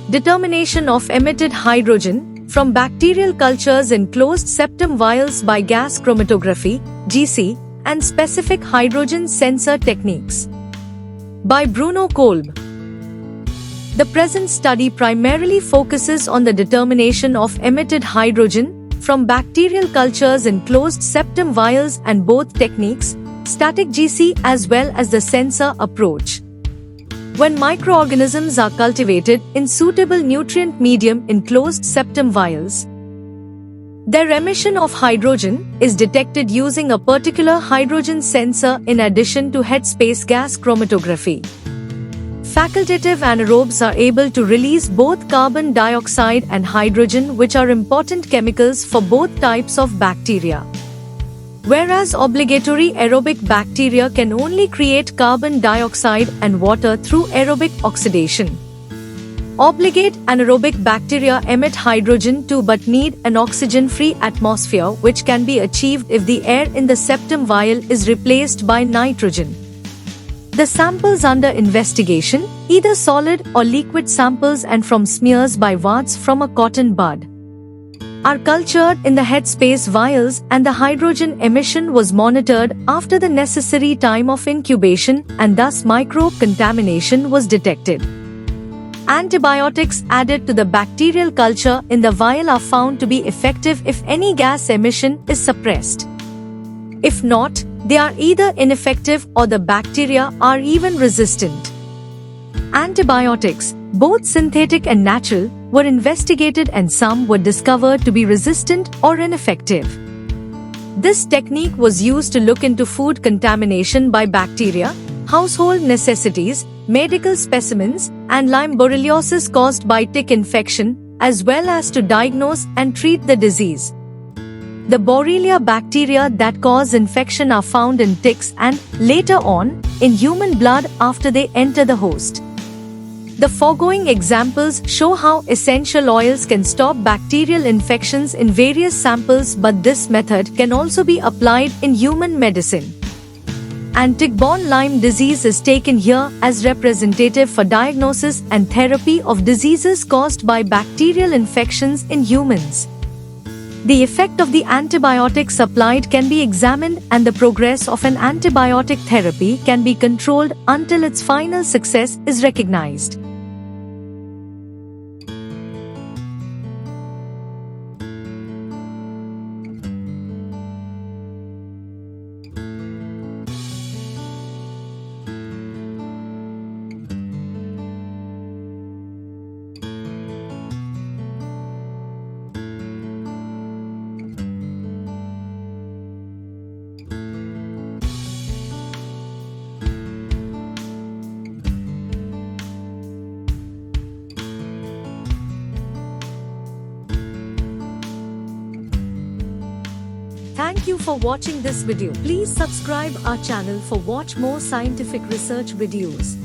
Determination of emitted hydrogen from bacterial cultures in closed septum vials by gas chromatography (GC) and specific hydrogen sensor techniques. By Bruno Kolb. The present study primarily focuses on the determination of emitted hydrogen from bacterial cultures in closed septum vials and both techniques, static GC as well as the sensor approach. When microorganisms are cultivated in suitable nutrient medium in closed septum vials, their emission of hydrogen is detected using a particular hydrogen sensor in addition to headspace gas chromatography. Facultative anaerobes are able to release both carbon dioxide and hydrogen, which are important chemicals for both types of bacteria. Whereas obligatory aerobic bacteria can only create carbon dioxide and water through aerobic oxidation. Obligate anaerobic bacteria emit hydrogen too but need an oxygen-free atmosphere, which can be achieved if the air in the septum vial is replaced by nitrogen. The samples under investigation, either solid or liquid samples and from smears by warts from a cotton bud, are cultured in the headspace vials, and the hydrogen emission was monitored after the necessary time of incubation, and thus microbe contamination was detected. Antibiotics added to the bacterial culture in the vial are found to be effective if any gas emission is suppressed. If not, they are either ineffective or the bacteria are even resistant. Antibiotics, both synthetic and natural, were investigated and some were discovered to be resistant or ineffective. This technique was used to look into food contamination by bacteria, household necessities, medical specimens, and Lyme borreliosis caused by tick infection, as well as to diagnose and treat the disease. The Borrelia bacteria that cause infection are found in ticks and, later on, in human blood after they enter the host. The foregoing examples show how essential oils can stop bacterial infections in various samples, but this method can also be applied in human medicine. And tick-borne Lyme disease is taken here as representative for diagnosis and therapy of diseases caused by bacterial infections in humans. The effect of the antibiotics applied can be examined, and the progress of an antibiotic therapy can be controlled until its final success is recognized. Thank you for watching this video. Please subscribe our channel for watch more scientific research videos.